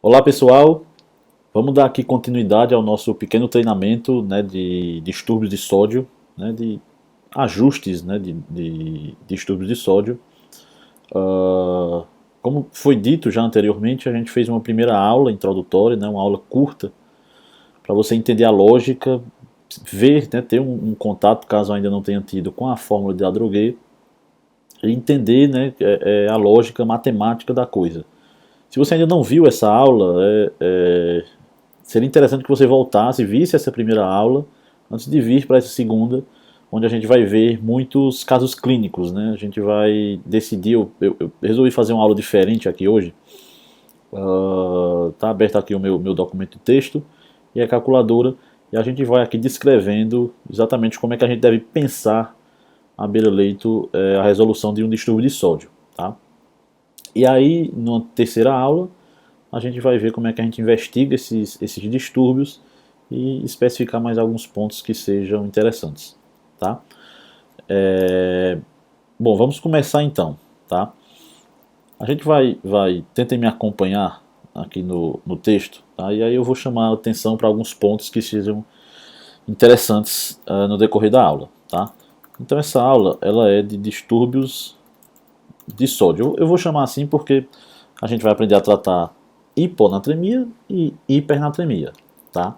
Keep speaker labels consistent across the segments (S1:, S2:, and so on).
S1: Olá pessoal, vamos dar aqui continuidade ao nosso pequeno treinamento, né, de distúrbios de sódio, né, de ajustes, né, de distúrbios de sódio. Como foi dito já anteriormente, a gente fez uma primeira aula introdutória, né, uma aula curta, para você entender a lógica, ver, né, ter um contato, caso ainda não tenha tido, com a fórmula de Ladroguet e entender, né, a lógica matemática da coisa. Se você ainda não viu essa aula, seria interessante que você voltasse e visse essa primeira aula antes de vir para essa segunda, onde a gente vai ver muitos casos clínicos, né? A gente vai decidir. Eu resolvi fazer uma aula diferente aqui hoje. Tá aberto aqui o meu documento de texto e a calculadora, e a gente vai aqui descrevendo exatamente como é que a gente deve pensar a beira-leito, a resolução de um distúrbio de sódio. Tá? E aí, na terceira aula, a gente vai ver como é que a gente investiga esses distúrbios e especificar mais alguns pontos que sejam interessantes. Tá? Bom, vamos começar então. Tá? A gente tentem me acompanhar aqui no texto, tá? E aí eu vou chamar a atenção para alguns pontos que sejam interessantes no decorrer da aula. Tá? Então essa aula ela é de distúrbios de sódio. Eu vou chamar assim porque a gente vai aprender a tratar hiponatremia e hipernatremia, tá?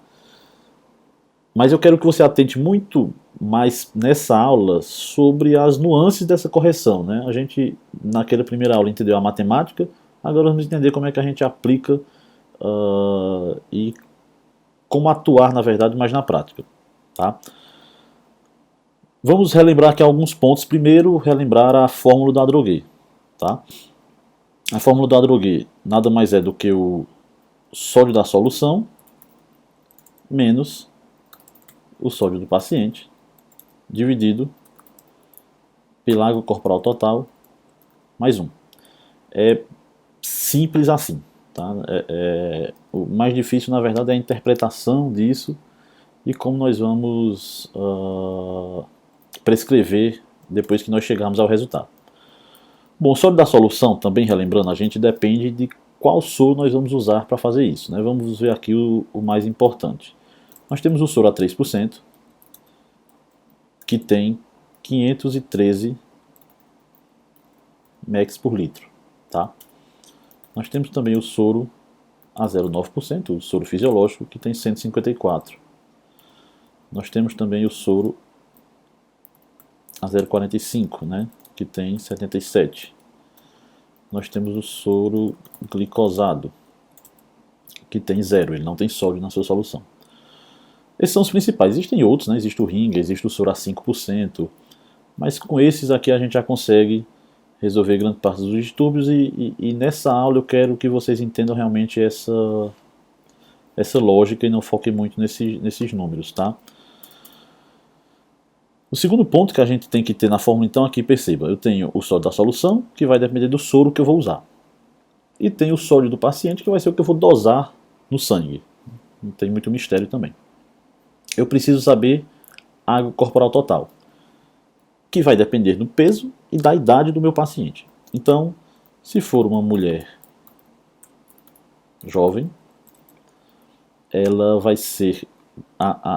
S1: Mas eu quero que você atente muito mais nessa aula sobre as nuances dessa correção, né? A gente, naquela primeira aula, entendeu a matemática, agora vamos entender como é que a gente aplica e como atuar, na verdade, mais na prática, tá? Vamos relembrar aqui alguns pontos. Primeiro, relembrar a fórmula da Ladroguet, tá? A fórmula da Ladroguet nada mais é do que o sódio da solução menos o sódio do paciente dividido pela água corporal total mais 1. É simples assim. Tá? O mais difícil, na verdade, é a interpretação disso e como nós vamos prescrever depois que nós chegarmos ao resultado. Bom, o sódio da solução, também relembrando a gente, depende de qual soro nós vamos usar para fazer isso. Né? Vamos ver aqui o mais importante. Nós temos o soro a 3%, que tem 513 mEq por litro. Tá? Nós temos também o soro a 0,9%, o soro fisiológico, que tem 154. Nós temos também o soro a 0,45, né, que tem 77. Nós temos o soro glicosado, que tem 0, ele não tem sódio na sua solução. Esses são os principais. Existem outros, né? Existe o Ringa, existe o soro a 5%, mas com esses aqui a gente já consegue resolver grande parte dos distúrbios e nessa aula eu quero que vocês entendam realmente essa lógica e não foquem muito nesses números, tá? O segundo ponto que a gente tem que ter na fórmula, então, aqui perceba, eu tenho o sódio da solução, que vai depender do soro que eu vou usar. E tenho o sódio do paciente, que vai ser o que eu vou dosar no sangue. Não tem muito mistério também. Eu preciso saber a água corporal total, que vai depender do peso e da idade do meu paciente. Então, se for uma mulher jovem, ela vai ser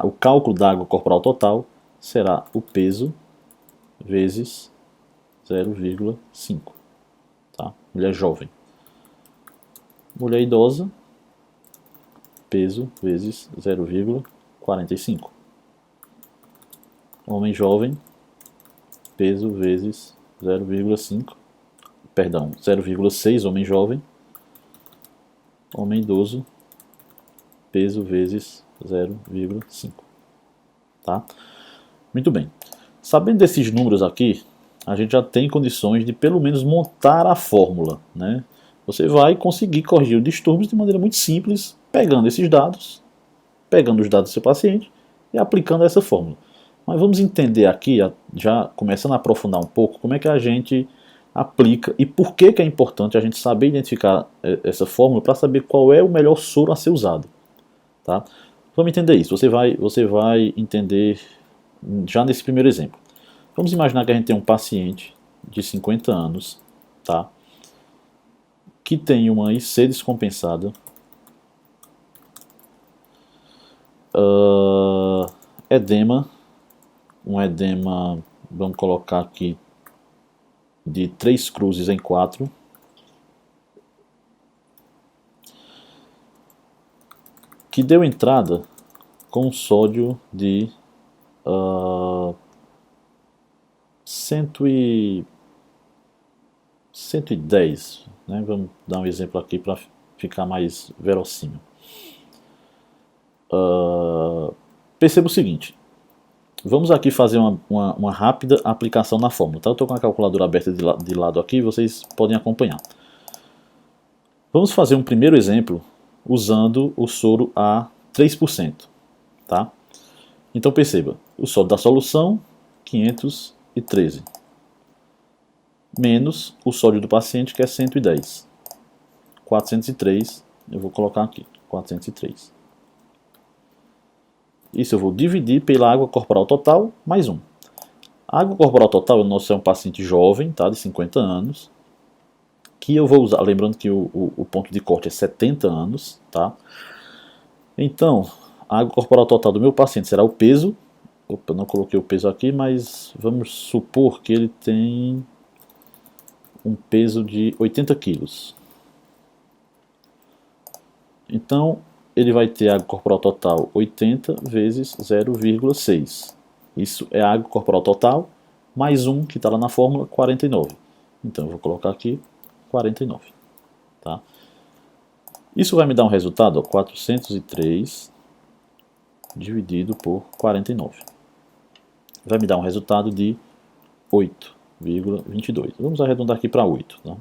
S1: o cálculo da água corporal total será o peso vezes 0,5. Tá? Mulher jovem. Mulher idosa, peso vezes 0,45. Homem jovem, peso vezes 0,5. Perdão, 0,6 homem jovem. Homem idoso, peso vezes 0,5. Tá? Muito bem. Sabendo desses números aqui, a gente já tem condições de pelo menos montar a fórmula, né? Você vai conseguir corrigir os distúrbios de maneira muito simples, pegando esses dados, pegando os dados do seu paciente e aplicando essa fórmula. Mas vamos entender aqui, já começando a aprofundar um pouco, como é que a gente aplica e por que é importante a gente saber identificar essa fórmula para saber qual é o melhor soro a ser usado. Tá? Vamos entender isso. Você vai entender já nesse primeiro exemplo. Vamos imaginar que a gente tem um paciente de 50 anos, tá? Que tem uma IC descompensada Edema, um edema, vamos colocar aqui, de 3 cruzes em 4. Que deu entrada com sódio de 110, né? Vamos dar um exemplo aqui para ficar mais verossímil. Perceba o seguinte, vamos aqui fazer uma rápida aplicação na fórmula. Tá? Eu estou com a calculadora aberta de lado aqui, vocês podem acompanhar. Vamos fazer um primeiro exemplo usando o soro a 3%. Tá? Então perceba, o sódio da solução, 513, menos o sódio do paciente, que é 110. 403, eu vou colocar aqui, 403. Isso eu vou dividir pela água corporal total, mais 1. A água corporal total, o nosso é um paciente jovem, tá, de 50 anos, que eu vou usar, lembrando que o ponto de corte é 70 anos, tá? Então, a água corporal total do meu paciente será o peso. Opa, não coloquei o peso aqui, mas vamos supor que ele tem um peso de 80 quilos. Então, ele vai ter água corporal total 80 vezes 0,6. Isso é a água corporal total, mais 1 que está lá na fórmula, 49. Então, eu vou colocar aqui 49. Tá? Isso vai me dar um resultado, ó, 403 dividido por 49. Vai me dar um resultado de 8,22. Vamos arredondar aqui para 8. Tá?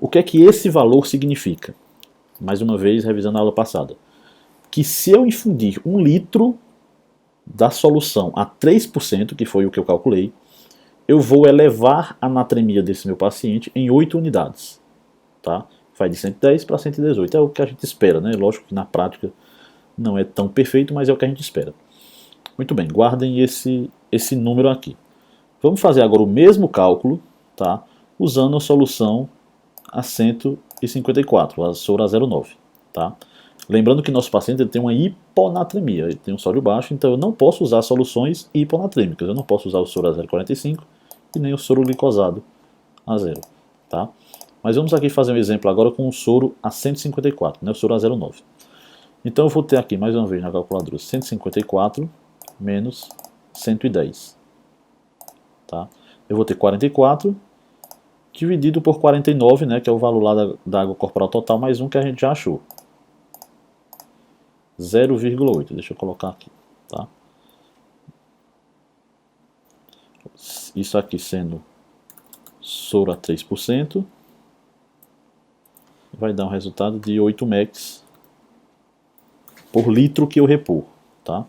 S1: O que é que esse valor significa? Mais uma vez, revisando a aula passada. Que se eu infundir 1 litro da solução a 3%, que foi o que eu calculei, eu vou elevar a natremia desse meu paciente em 8 unidades. Tá? Vai de 110 para 118. É o que a gente espera, né? Lógico que na prática não é tão perfeito, mas é o que a gente espera. Muito bem, guardem esse número aqui. Vamos fazer agora o mesmo cálculo, tá? Usando a solução a 154, a soro a 0,9. Tá? Lembrando que nosso paciente ele tem uma hiponatremia, ele tem um sódio baixo, então eu não posso usar soluções hiponatrêmicas. Eu não posso usar o soro a 0,45 e nem o soro glicosado a 0. Tá? Mas vamos aqui fazer um exemplo agora com o soro a 154, né? O soro a 0,9. Então eu vou ter aqui, mais uma vez na calculadora, 154 menos 110. Tá? Eu vou ter 44 dividido por 49, né, que é o valor lá da água corporal total, mais 1 que a gente já achou. 0,8, deixa eu colocar aqui. Tá? Isso aqui sendo soro a 3%, vai dar um resultado de 8 mEq por litro que eu repor. Tá?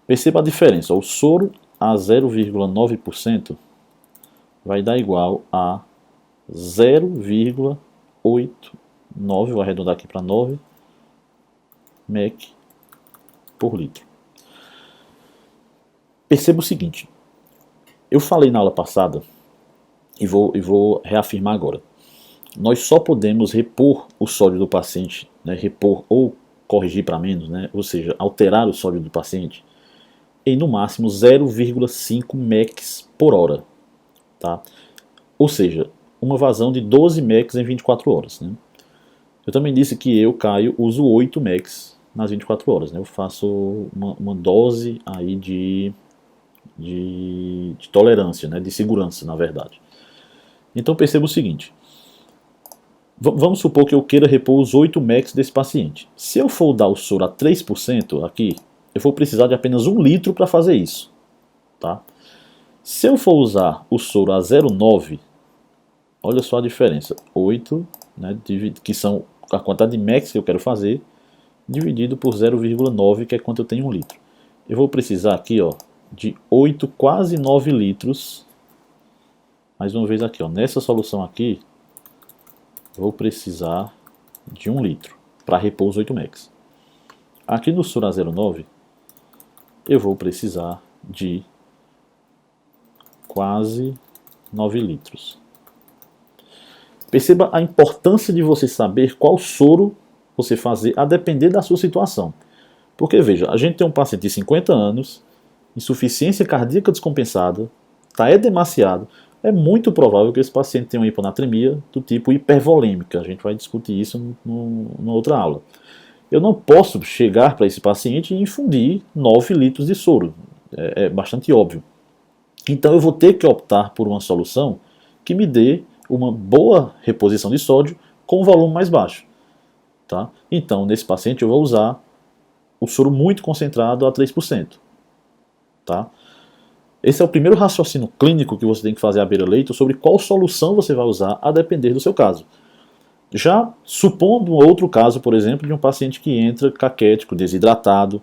S1: Perceba a diferença, o soro a 0,9% vai dar igual a 0,89, vou arredondar aqui para 9 mEq por litro. Perceba o seguinte, eu falei na aula passada e vou reafirmar agora. Nós só podemos repor o sódio do paciente, né, repor ou corrigir para menos, né, ou seja, alterar o sódio do paciente, em no máximo 0,5 mEq por hora. Tá? Ou seja, uma vazão de 12 mEq em 24 horas. Né? Eu também disse que eu, Caio, uso 8 mEq nas 24 horas. Né? Eu faço uma dose aí de tolerância, né? De segurança, na verdade. Então perceba o seguinte. Vamos supor que eu queira repor os 8 mEq desse paciente. Se eu for dar o soro a 3% aqui, eu vou precisar de apenas 1 litro para fazer isso. Tá? Se eu for usar o soro a 0,9, olha só a diferença. 8, né, que são a quantidade de mEq que eu quero fazer, dividido por 0,9, que é quanto eu tenho 1 litro. Eu vou precisar aqui, ó, de 8, quase 9 litros. Mais uma vez aqui, ó, nessa solução aqui, vou precisar de 1 litro para repor os 8 mEq. Aqui no soro a 0,9, eu vou precisar de quase 9 litros. Perceba a importância de você saber qual soro você fazer a depender da sua situação. Porque, veja, a gente tem um paciente de 50 anos, insuficiência cardíaca descompensada, está edemaciado, é muito provável que esse paciente tenha uma hiponatremia do tipo hipervolêmica. A gente vai discutir isso numa outra aula. Eu não posso chegar para esse paciente e infundir 9 litros de soro. É bastante óbvio. Então eu vou ter que optar por uma solução que me dê uma boa reposição de sódio com um volume mais baixo. Tá? Então, nesse paciente eu vou usar o soro muito concentrado a 3%. Tá? Esse é o primeiro raciocínio clínico que você tem que fazer à beira-leito sobre qual solução você vai usar a depender do seu caso. Já supondo outro caso, por exemplo, de um paciente que entra caquético, desidratado,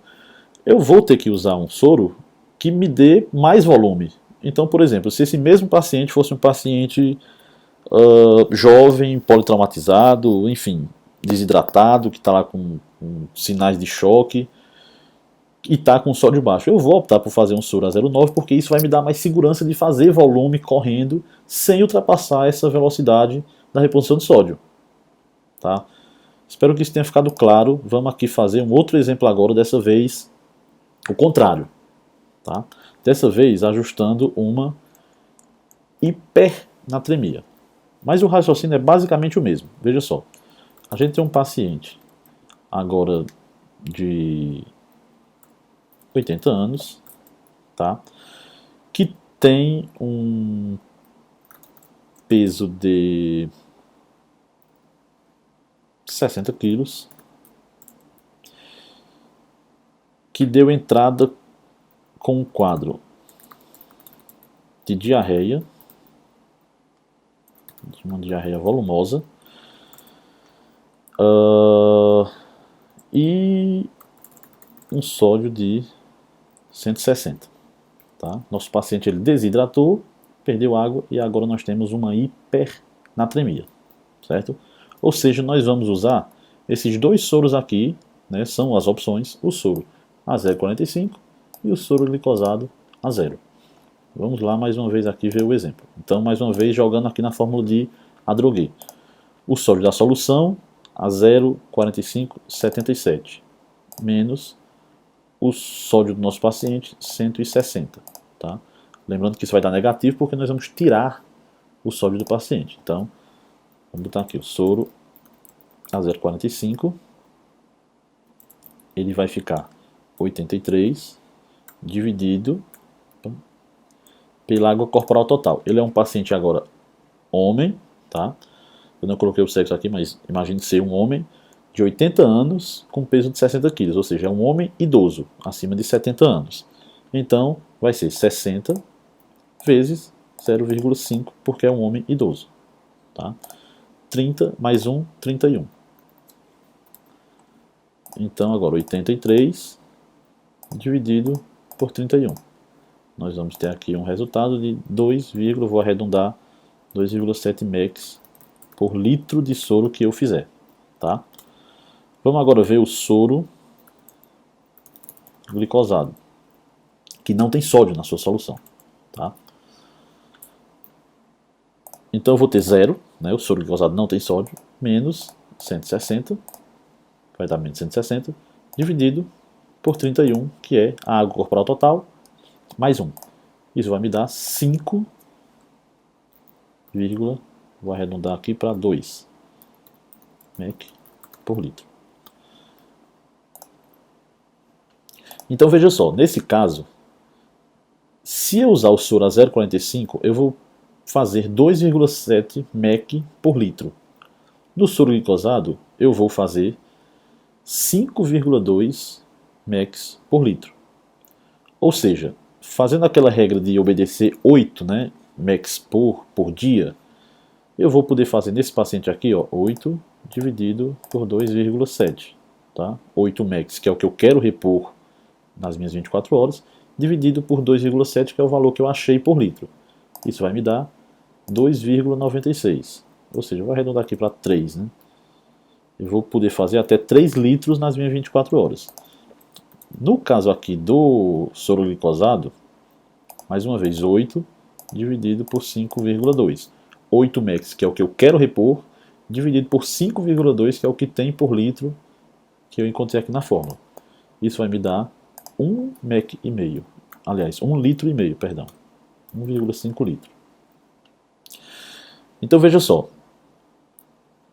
S1: eu vou ter que usar um soro que me dê mais volume. Então, por exemplo, se esse mesmo paciente fosse um paciente jovem, politraumatizado, enfim, desidratado, que está lá com sinais de choque, e está com sódio baixo, eu vou optar por fazer um soro a 0,9 porque isso vai me dar mais segurança de fazer volume correndo sem ultrapassar essa velocidade da reposição de sódio. Tá? Espero que isso tenha ficado claro. Vamos aqui fazer um outro exemplo agora, dessa vez o contrário. Tá? Dessa vez ajustando uma hipernatremia. Mas o raciocínio é basicamente o mesmo. Veja só, a gente tem um paciente agora de 80 anos, tá? Que tem um peso de 60 quilos, que deu entrada com um quadro de diarreia, uma diarreia volumosa, e um sódio de 160. Tá? Nosso paciente ele desidratou, perdeu água e agora nós temos uma hipernatremia, certo? Ou seja, nós vamos usar esses dois soros aqui, né, são as opções, o soro a 0,45 e o soro glicosado a 0. Vamos lá mais uma vez aqui ver o exemplo. Então, mais uma vez, jogando aqui na fórmula de Adroguet. O sódio da solução a 0,4577 menos o sódio do nosso paciente 160. Tá? Lembrando que isso vai dar negativo porque nós vamos tirar o sódio do paciente. Então, vamos botar aqui o soro a 0,45. Ele vai ficar 83 dividido pela água corporal total. Ele é um paciente agora homem, tá? Eu não coloquei o sexo aqui, mas imagine ser um homem de 80 anos com peso de 60 quilos, ou seja, é um homem idoso, acima de 70 anos. Então, vai ser 60 vezes 0,5, porque é um homem idoso. Tá? 30 mais 1, 31. Então, agora 83 dividido por 31. Nós vamos ter aqui um resultado de 2, vou arredondar, 2,7 mEq por litro de soro que eu fizer. Tá? Vamos agora ver o soro glicosado, que não tem sódio na sua solução. Tá? Então eu vou ter 0, né, o soro glicosado não tem sódio, menos 160, vai dar menos 160, dividido por 31, que é a água corporal total, mais 1. Isso vai me dar 5, vou arredondar aqui para 2 mEq por litro. Então veja só, nesse caso, se eu usar o soro a 0,45, eu vou fazer 2,7 mEq por litro. No soro glicosado, eu vou fazer 5,2 mEq por litro. Ou seja, fazendo aquela regra de obedecer 8, né, mEq por dia, eu vou poder fazer nesse paciente aqui, ó, 8 dividido por 2,7. Tá? 8 mEq, que é o que eu quero repor nas minhas 24 horas, dividido por 2,7, que é o valor que eu achei por litro. Isso vai me dar 2,96. Ou seja, eu vou arredondar aqui para 3. Né? Eu vou poder fazer até 3 litros nas minhas 24 horas. No caso aqui do soro glicosado, mais uma vez, 8 dividido por 5,2. 8 mEq, que é o que eu quero repor, dividido por 5,2, que é o que tem por litro que eu encontrei aqui na fórmula. Isso vai me dar 1 mec e meio. Aliás, 1 litro e meio, perdão. 1,5 litro. Então veja só.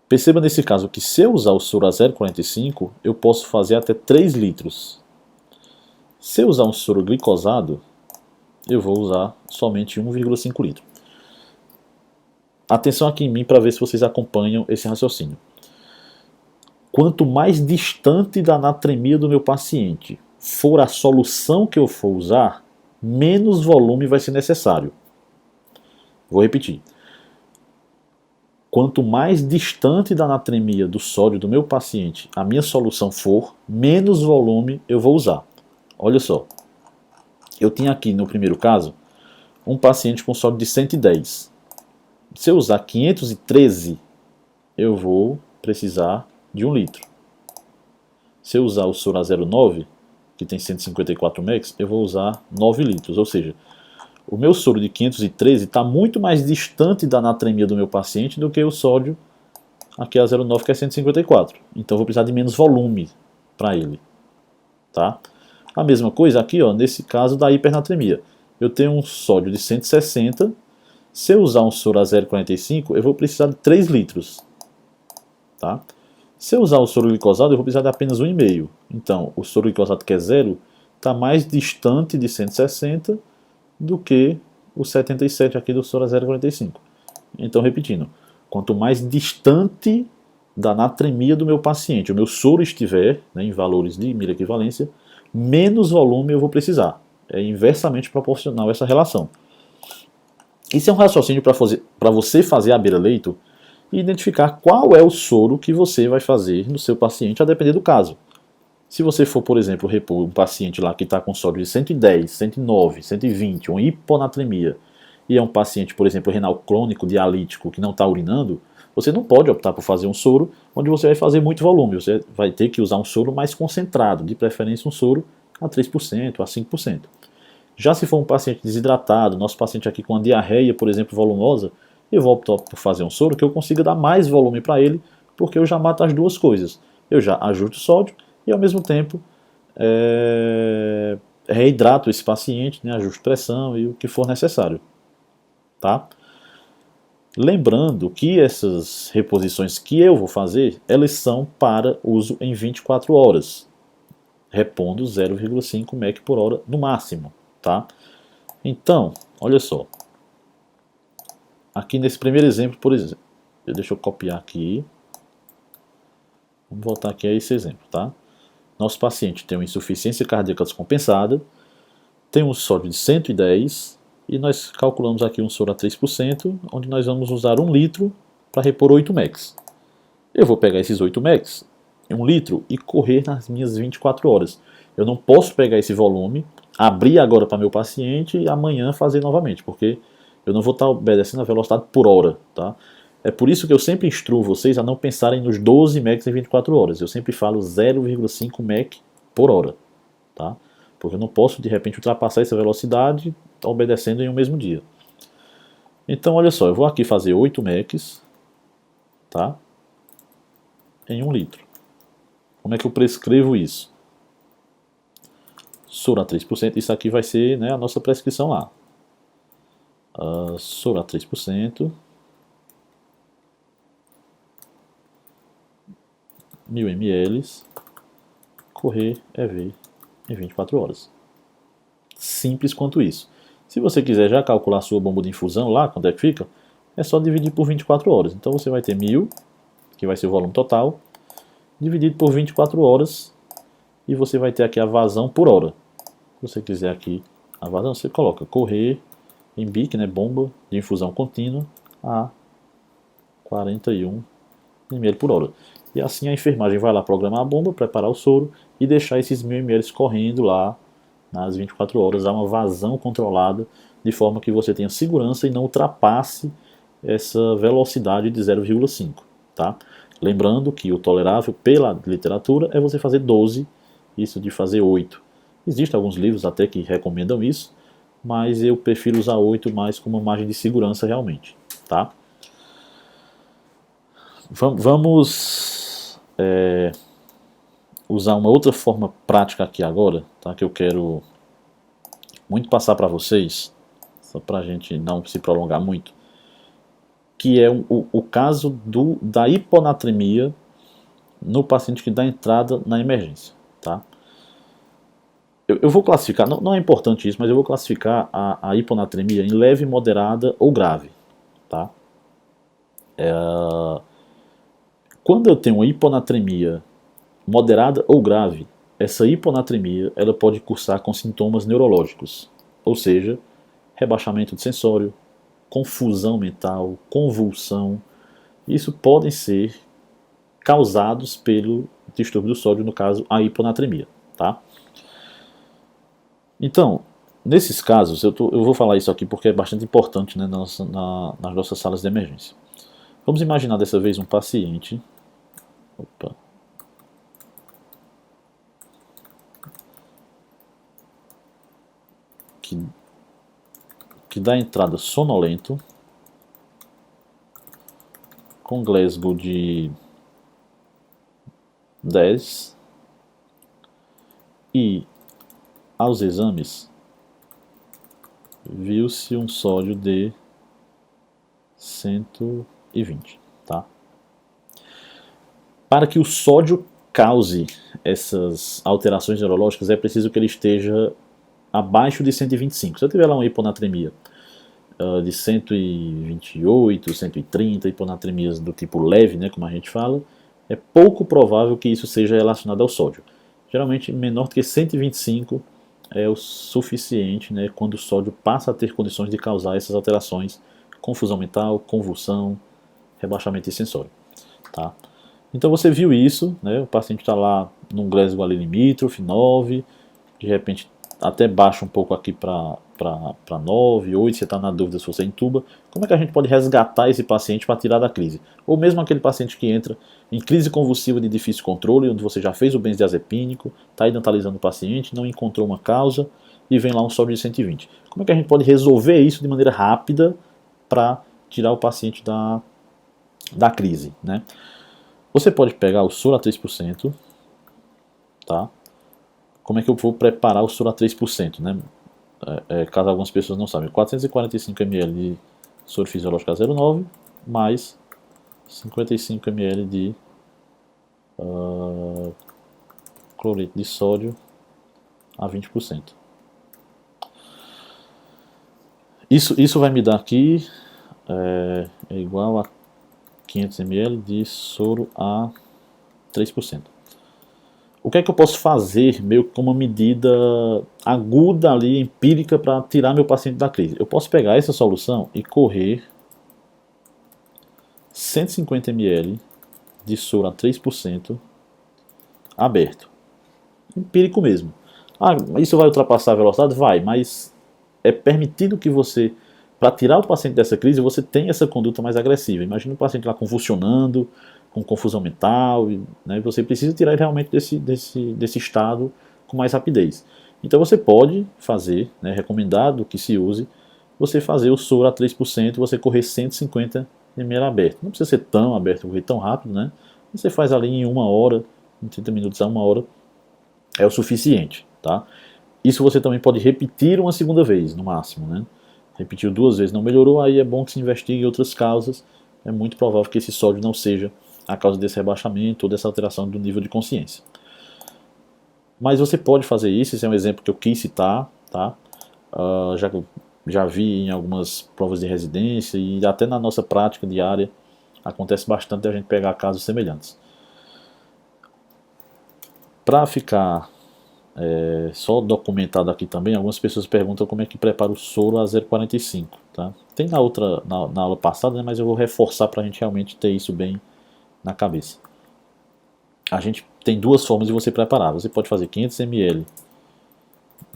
S1: Perceba nesse caso que se eu usar o soro a 0,45, eu posso fazer até 3 litros. Se eu usar um soro glicosado, eu vou usar somente 1,5 litro. Atenção aqui em mim para ver se vocês acompanham esse raciocínio. Quanto mais distante da anatremia do meu paciente for a solução que eu for usar, menos volume vai ser necessário. Vou repetir. Quanto mais distante da anatremia do sódio do meu paciente a minha solução for, menos volume eu vou usar. Olha só. Eu tinha aqui no primeiro caso um paciente com sódio de 110. Se eu usar 513, eu vou precisar de 1 litro. Se eu usar o soro A09, que tem 154 mEq, eu vou usar 9 litros. Ou seja, o meu soro de 513 está muito mais distante da anatremia do meu paciente do que o sódio aqui A09, que é 154. Então eu vou precisar de menos volume para ele. Tá? A mesma coisa aqui, ó, nesse caso da hipernatremia. Eu tenho um sódio de 160. Se eu usar um soro a 0,45, eu vou precisar de 3 litros. Tá? Se eu usar o soro glicosado, eu vou precisar de apenas 1,5. Então, o soro glicosado, que é 0, está mais distante de 160 do que o 77 aqui do soro a 0,45. Então, repetindo, quanto mais distante da anatremia do meu paciente o meu soro estiver, né, em valores de miliequivalência, menos volume eu vou precisar. É inversamente proporcional essa relação. Isso é um raciocínio para você fazer a beira-leito e identificar qual é o soro que você vai fazer no seu paciente, a depender do caso. Se você for, por exemplo, repor um paciente lá que está com sódio de 110, 109, 120, uma hiponatremia, e é um paciente, por exemplo, renal crônico, dialítico, que não está urinando, você não pode optar por fazer um soro onde você vai fazer muito volume. Você vai ter que usar um soro mais concentrado, de preferência um soro a 3%, a 5%. Já se for um paciente desidratado, nosso paciente aqui com uma diarreia, por exemplo, volumosa, eu vou optar por fazer um soro que eu consiga dar mais volume para ele, porque eu já mato as duas coisas. Eu já ajusto o sódio e, ao mesmo tempo, reidrato esse paciente, né, ajusto pressão e o que for necessário. Tá? Lembrando que essas reposições que eu vou fazer, elas são para uso em 24 horas, repondo 0,5 mEq por hora no máximo. Tá? Então, olha só. Aqui nesse primeiro exemplo, por exemplo, deixa eu copiar aqui. Vamos voltar aqui a esse exemplo, tá? Nosso paciente tem uma insuficiência cardíaca descompensada, tem um sódio de 110 e nós calculamos aqui um soro a 3%, onde nós vamos usar 1 litro para repor 8 mEq. Eu vou pegar esses 8 mEq, 1 litro, e correr nas minhas 24 horas. Eu não posso pegar esse volume, abrir agora para meu paciente e amanhã fazer novamente, porque eu não vou estar obedecendo a velocidade por hora. Tá? É por isso que eu sempre instruo vocês a não pensarem nos 12 mEq em 24 horas. Eu sempre falo 0,5 mEq por hora. Tá? Porque eu não posso, de repente, ultrapassar essa velocidade obedecendo em um mesmo dia. Então, olha só, eu vou aqui fazer 8 mEq, tá? Em 1 litro. Como é que eu prescrevo isso? Soro a 3%, isso aqui vai ser, né, a nossa prescrição lá. Soro a 3%, 1000 ml, correr EV em 24 horas. Simples quanto isso. Se você quiser já calcular a sua bomba de infusão lá, quanto é que fica, é só dividir por 24 horas. Então você vai ter 1000, que vai ser o volume total, dividido por 24 horas, e você vai ter aqui a vazão por hora. Se você quiser aqui a vazão, você coloca correr em BIC, né, bomba de infusão contínua, a 41 ml por hora. E assim a enfermagem vai lá programar a bomba, preparar o soro e deixar esses 1000 ml correndo lá nas 24 horas, a uma vazão controlada, de forma que você tenha segurança e não ultrapasse essa velocidade de 0,5. Tá? Lembrando que o tolerável pela literatura é você fazer 12, isso de fazer 8. Existem alguns livros até que recomendam isso, mas eu prefiro usar 8 mais como margem de segurança realmente. Tá? Vamos usar uma outra forma prática aqui agora, tá? Que eu quero muito passar para vocês, só para a gente não se prolongar muito, que é o caso da hiponatremia no paciente que dá entrada na emergência. Tá? Eu vou classificar, não é importante isso, mas eu vou classificar a hiponatremia em leve, moderada ou grave. Tá? Quando eu tenho uma hiponatremia moderada ou grave, essa hiponatremia ela pode cursar com sintomas neurológicos, ou seja, rebaixamento de sensório, confusão mental, convulsão. Isso podem ser causados pelo distúrbio do sódio, no caso, a hiponatremia. Tá? Então, nesses casos, eu vou falar isso aqui porque é bastante importante, né, nas nossas salas de emergência. Vamos imaginar dessa vez um paciente. Opa. Que dá entrada sonolento, com Glasgow de 10 e aos exames viu-se um sódio de 120. Tá? Para que o sódio cause essas alterações neurológicas, é preciso que ele esteja abaixo de 125. Se eu tiver lá uma hiponatremia de 128, 130, hiponatremias do tipo leve, né, como a gente fala, é pouco provável que isso seja relacionado ao sódio. Geralmente, menor do que 125 é o suficiente, né, quando o sódio passa a ter condições de causar essas alterações, confusão mental, convulsão, rebaixamento de sensório. Tá? Então você viu isso, né, o paciente está lá num Glasgow ali limítrofe, 9, de repente até baixa um pouco aqui para 9, 8, você está na dúvida se você intuba. Como é que a gente pode resgatar esse paciente para tirar da crise? Ou mesmo aquele paciente que entra em crise convulsiva de difícil controle, onde você já fez o benzodiazepínico, está identalizando o paciente, não encontrou uma causa e vem lá um sódio de 120. Como é que a gente pode resolver isso de maneira rápida para tirar o paciente da crise? Né? Você pode pegar o soro a 3%, tá? Como é que eu vou preparar o soro a 3%? Né? Caso algumas pessoas não sabem, 445 ml de soro fisiológico a 0,9 mais 55 ml de cloreto de sódio a 20%. Isso vai me dar aqui é igual a 500 ml de soro a 3%. O que é que eu posso fazer meio que como uma medida aguda ali, empírica, para tirar meu paciente da crise? Eu posso pegar essa solução e correr 150 ml de soro a 3% aberto. Empírico mesmo. Isso vai ultrapassar a velocidade? Vai, mas é permitido que você, para tirar o paciente dessa crise, você tenha essa conduta mais agressiva. Imagina o paciente lá convulsionando, com confusão mental, né, você precisa tirar ele realmente desse estado com mais rapidez. Então você pode fazer, né, recomendado que se use, você fazer o soro a 3%, você correr 150 ml aberto. Não precisa ser tão aberto, correr tão rápido, né? Você faz ali em 1 hora, em 30 minutos a 1 hora, é o suficiente. Tá? Isso você também pode repetir uma segunda vez, no máximo. Né? Repetiu 2 vezes, não melhorou, aí é bom que se investigue outras causas. É muito provável que esse sódio não seja a causa desse rebaixamento ou dessa alteração do nível de consciência. Mas você pode fazer isso, esse é um exemplo que eu quis citar, tá? Já vi em algumas provas de residência e até na nossa prática diária acontece bastante a gente pegar casos semelhantes. Para ficar só documentado aqui também, algumas pessoas perguntam como é que prepara o soro a 0,45. Tá? Tem na aula passada, né, mas eu vou reforçar para a gente realmente ter isso bem na cabeça. A gente tem 2 formas de você preparar. Você pode fazer 500 ml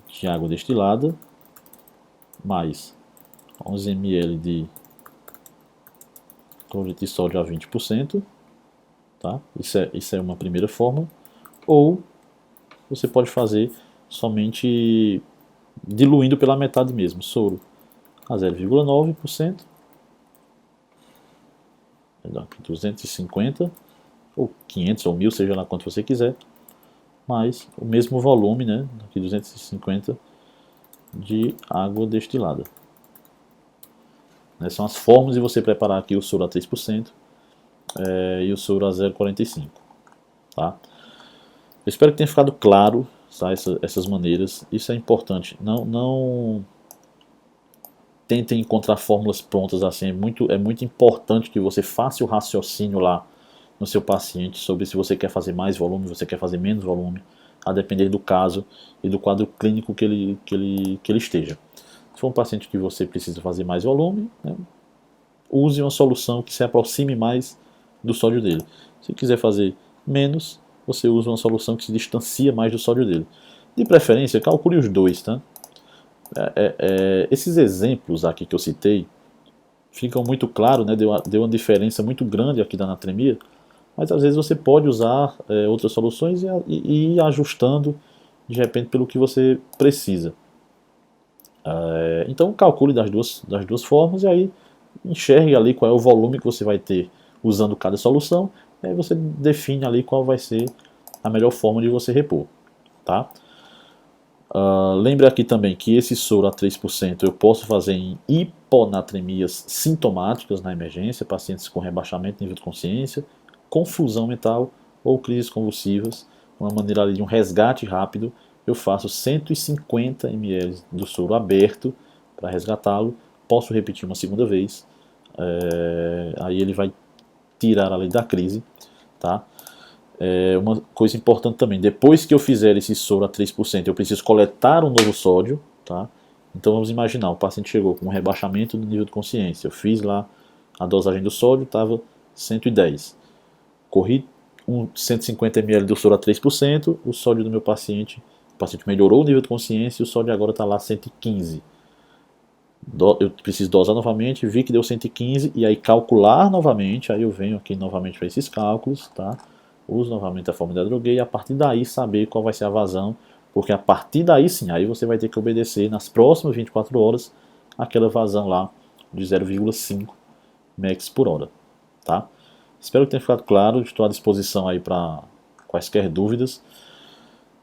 S1: de água destilada mais 11 ml de cloreto de sódio a 20%. Tá? Isso é uma primeira forma. Ou você pode fazer somente diluindo pela metade mesmo, soro a 0,9%, aqui 250 ou 500 ou 1000, seja lá quanto você quiser, mais o mesmo volume, né, aqui 250 de água destilada. São as formas de você preparar aqui o soro a 3% e o soro a 0,45. Tá? Eu espero que tenha ficado claro, tá, essas maneiras. Isso é importante. Não tentem encontrar fórmulas prontas assim. É muito importante que você faça o raciocínio lá no seu paciente sobre se você quer fazer mais volume, se você quer fazer menos volume, a depender do caso e do quadro clínico que ele esteja. Se for um paciente que você precisa fazer mais volume, né, use uma solução que se aproxime mais do sódio dele. Se quiser fazer menos, você usa uma solução que se distancia mais do sódio dele. De preferência, calcule os dois, tá? Esses exemplos aqui que eu citei ficam muito claros, né? Deu uma diferença muito grande aqui da anatremia, mas às vezes você pode usar outras soluções e ir ajustando de repente pelo que você precisa. Então calcule das duas formas e aí enxergue ali qual é o volume que você vai ter usando cada solução, e aí você define ali qual vai ser a melhor forma de você repor. Tá? Lembre aqui também que esse soro a 3% eu posso fazer em hiponatremias sintomáticas na emergência, pacientes com rebaixamento de nível de consciência, confusão mental ou crises convulsivas, uma maneira ali de um resgate rápido. Eu faço 150 ml do soro aberto para resgatá-lo, posso repetir uma segunda vez, aí ele vai tirar ali da crise, tá? Uma coisa importante também, depois que eu fizer esse soro a 3%, eu preciso coletar um novo sódio, tá? Então vamos imaginar, o paciente chegou com um rebaixamento do nível de consciência, eu fiz lá a dosagem do sódio, estava 110, corri 150 ml do soro a 3%, o sódio do meu paciente, o paciente melhorou o nível de consciência e o sódio agora está lá 115. Eu preciso dosar novamente, vi que deu 115 e aí calcular novamente, aí eu venho aqui novamente para esses cálculos, tá? Uso novamente a fórmula da drogueia e a partir daí saber qual vai ser a vazão, porque a partir daí sim, aí você vai ter que obedecer nas próximas 24 horas aquela vazão lá de 0,5 mex por hora, tá? Espero que tenha ficado claro, estou à disposição aí para quaisquer dúvidas.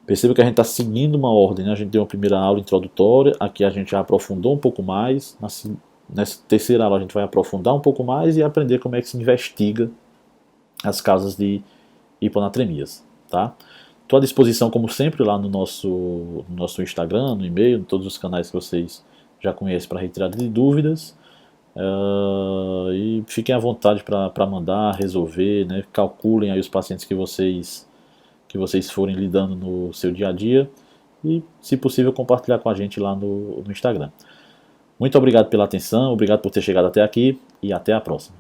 S1: Perceba que a gente está seguindo uma ordem, né? A gente deu uma primeira aula introdutória, aqui a gente já aprofundou um pouco mais, nessa terceira aula a gente vai aprofundar um pouco mais e aprender como é que se investiga as causas de hiponatremias, tá? Estou à disposição, como sempre, lá no nosso Instagram, no e-mail, em todos os canais que vocês já conhecem para retirada de dúvidas. E fiquem à vontade para mandar, resolver, né? Calculem aí os pacientes que vocês forem lidando no seu dia a dia e, se possível, compartilhar com a gente lá no Instagram. Muito obrigado pela atenção, obrigado por ter chegado até aqui e até a próxima.